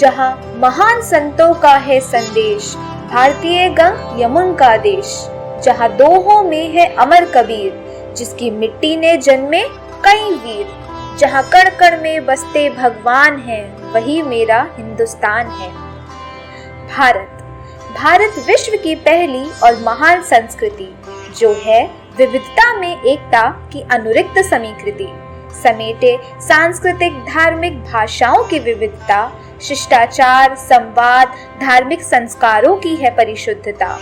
जहाँ महान संतों का है संदेश, भारतीय गंग यमुन का देश। जहाँ दोहों में है अमर कबीर, जिसकी मिट्टी ने जन्मे कई वीर। जहाँ कण कण में बसते भगवान हैं, वही मेरा हिंदुस्तान है। भारत विश्व की पहली और महान संस्कृति, जो है विविधता में एकता की अनुरिक्त समीकृति, समेटे सांस्कृतिक धार्मिक भाषाओं की विविधता, शिष्टाचार संवाद धार्मिक संस्कारों की है परिशुद्धता।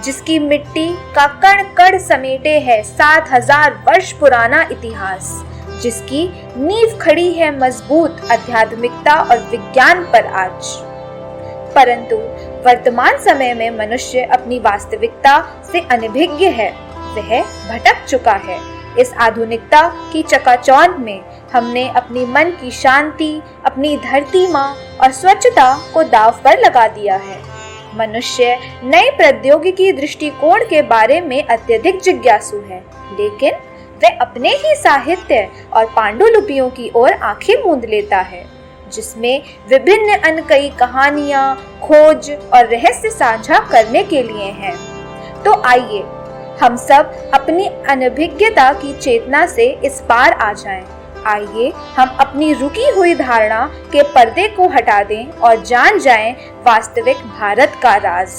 जिसकी मिट्टी का कण कण समेटे है 7000 वर्ष पुराना इतिहास। जिसकी नींव खड़ी है मजबूत आध्यात्मिकता और विज्ञान पर आज। परंतु वर्तमान समय में मनुष्य अपनी वास्तविकता से अनभिज्ञ है, वह भटक चुका है। इस आधुनिकता की चकाचौंध में हमने अपनी मन की शांति, अपनी धरती माँ और स्वच्छता को दांव पर लगा दिया है। मनुष्य नई प्रौद्योगिकी दृष्टिकोण के बारे में अत्यधिक जिज्ञासु है, लेकिन वह अपने ही साहित्य और पांडुलिपियों की ओर आंखें मूंद लेता है, जिसमें विभिन्न अनकई कहानियां, खोज और रहस्य साझा करने के लिए हैं। तो आइए हम सब अपनी अनभिज्ञता की चेतना से इस पार आ जाएं। आइए हम अपनी रुकी हुई धारणा के पर्दे को हटा दें और जान जाएं वास्तविक भारत का राज।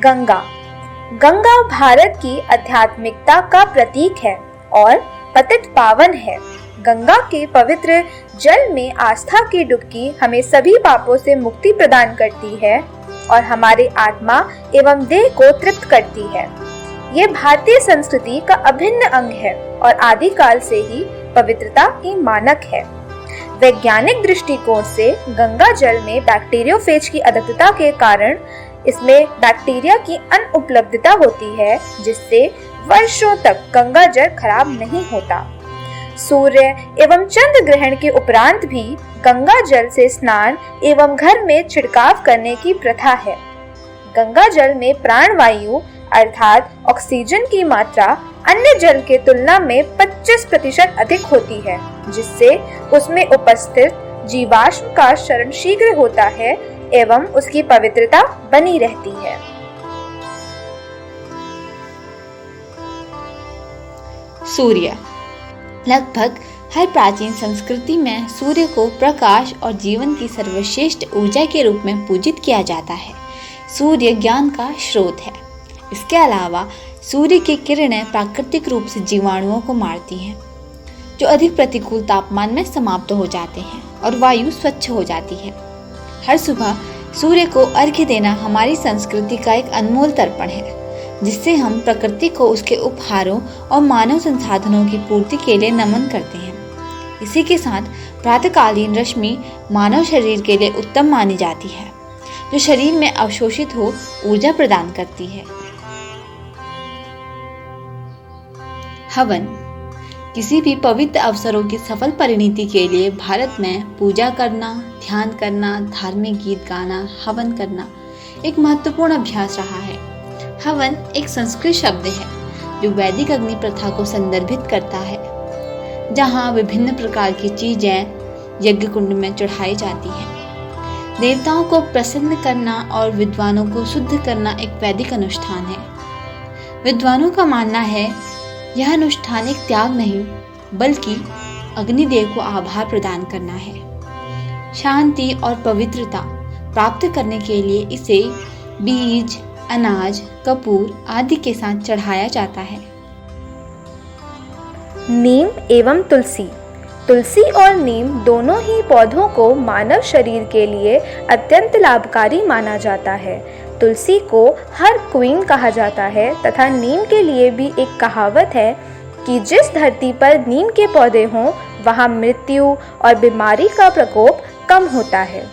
गंगा भारत की आध्यात्मिकता का प्रतीक है और पतित पावन है। गंगा के पवित्र जल में आस्था की डुबकी हमें सभी पापों से मुक्ति प्रदान करती है और हमारे आत्मा एवं देह को तृप्त करती है। ये भारतीय संस्कृति का अभिन्न अंग है और आदिकाल से ही पवित्रता की मानक है। वैज्ञानिक दृष्टिकोण से गंगा जल में बैक्टीरियोफेज की अधिकता के कारण इसमें बैक्टीरिया की अनुपलब्धता होती है, जिससे वर्षों तक गंगा जल खराब नहीं होता। सूर्य एवं चंद्र ग्रहण के उपरांत भी गंगा जल से स्नान एवं घर में छिड़काव करने की प्रथा है। गंगा जल में प्राणवायु अर्थात ऑक्सीजन की मात्रा अन्य जल के तुलना में 25% अधिक होती है, जिससे उसमें उपस्थित जीवाश्म का क्षरण शीघ्र होता है एवं उसकी पवित्रता बनी रहती है। सूर्य। लगभग हर प्राचीन संस्कृति में सूर्य को प्रकाश और जीवन की सर्वश्रेष्ठ ऊर्जा के रूप में पूजित किया जाता है। सूर्य ज्ञान का स्रोत है। इसके अलावा सूर्य की किरणें प्राकृतिक रूप से जीवाणुओं को मारती हैं, जो अधिक प्रतिकूल तापमान में समाप्त हो जाते हैं और वायु स्वच्छ हो जाती है। हर सुबह सूर्य को अर्घ्य देना हमारी संस्कृति का एक अनमोल तर्पण है, जिससे हम प्रकृति को उसके उपहारों और मानव संसाधनों की पूर्ति के लिए नमन करते हैं। इसी के साथ प्रातःकालीन रश्मि मानव शरीर के लिए उत्तम मानी जाती है, जो शरीर में अवशोषित हो ऊर्जा प्रदान करती है। हवन। किसी भी पवित्र अवसरों की सफल परिणति के लिए भारत में पूजा करना, ध्यान करना, धार्मिक गीत गाना, हवन करना एक महत्वपूर्ण अभ्यास रहा है। हवन एक संस्कृत शब्द है जो वैदिक अग्नि प्रथा को संदर्भित करता है, जहाँ विभिन्न प्रकार की चीजें यज्ञ कुंड में चढ़ाई जाती हैं। देवताओं को प्रसन्न करना और विद्वानों को शुद्ध करना एक वैदिक अनुष्ठान है। विद्वानों का मानना है यह अनुष्ठान एक त्याग नहीं, बल्कि अग्निदेव को आभार प्रदान करना है। शांति और पवित्रता प्राप्त करने के लिए इसे बीज, अनाज, कपूर आदि के साथ चढ़ाया जाता है। नीम एवं तुलसी और नीम दोनों ही पौधों को मानव शरीर के लिए अत्यंत लाभकारी माना जाता है। तुलसी को हर क्वीन कहा जाता है तथा नीम के लिए भी एक कहावत है कि जिस धरती पर नीम के पौधे हों, वहाँ मृत्यु और बीमारी का प्रकोप कम होता है।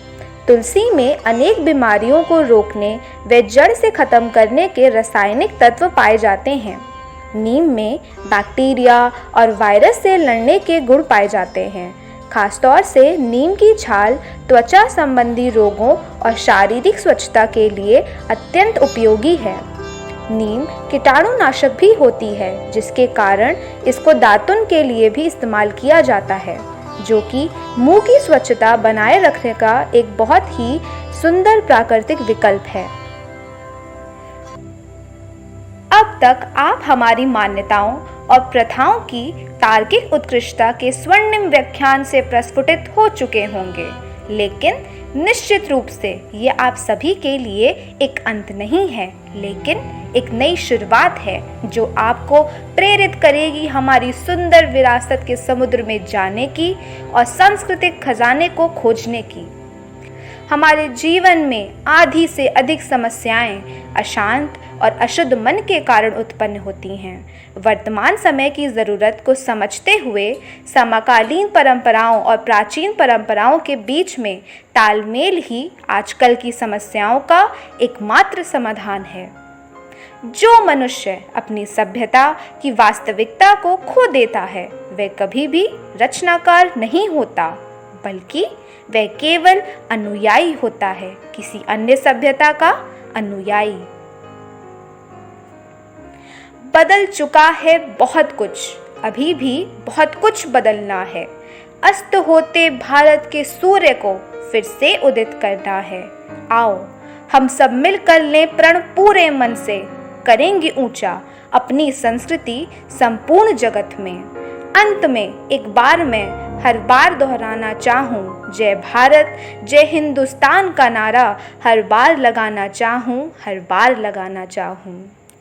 तुलसी में अनेक बीमारियों को रोकने व जड़ से खत्म करने के रासायनिक तत्व पाए जाते हैं। नीम में बैक्टीरिया और वायरस से लड़ने के गुण पाए जाते हैं। खासतौर से नीम की छाल त्वचा संबंधी रोगों और शारीरिक स्वच्छता के लिए अत्यंत उपयोगी है। नीम कीटाणुनाशक भी होती है, जिसके कारण इसको दातुन के लिए भी इस्तेमाल किया जाता है, जो कि मुंह की स्वच्छता बनाए रखने का एक बहुत ही सुंदर प्राकृतिक विकल्प है। अब तक आप हमारी मान्यताओं और प्रथाओं की तार्किक उत्कृष्टता के स्वर्णिम व्याख्यान से प्रस्फुटित हो चुके होंगे, लेकिन निश्चित रूप से ये आप सभी के लिए एक अंत नहीं है, लेकिन एक नई शुरुआत है जो आपको प्रेरित करेगी हमारी सुंदर विरासत के समुद्र में जाने की और सांस्कृतिक खजाने को खोजने की। हमारे जीवन में आधी से अधिक समस्याएं अशांत और अशुद्ध मन के कारण उत्पन्न होती हैं। वर्तमान समय की ज़रूरत को समझते हुए समकालीन परंपराओं और प्राचीन परंपराओं के बीच में तालमेल ही आजकल की समस्याओं का एकमात्र समाधान है। जो मनुष्य अपनी सभ्यता की वास्तविकता को खो देता है, वह कभी भी रचनाकार नहीं होता, बल्कि वह केवल अनुयायी होता है, किसी अन्य सभ्यता का अनुयायी। बदल चुका है बहुत कुछ, अभी भी बहुत कुछ बदलना है। अस्त होते भारत के सूर्य को फिर से उदित करना है। आओ हम सब मिलकर लें प्रण पूरे मन से, करेंगे ऊंचा अपनी संस्कृति संपूर्ण जगत में। अंत में एक बार मैं हर बार दोहराना चाहूँ, जय भारत जय हिंदुस्तान का नारा हर बार लगाना चाहूँ, हर बार लगाना चाहूँ।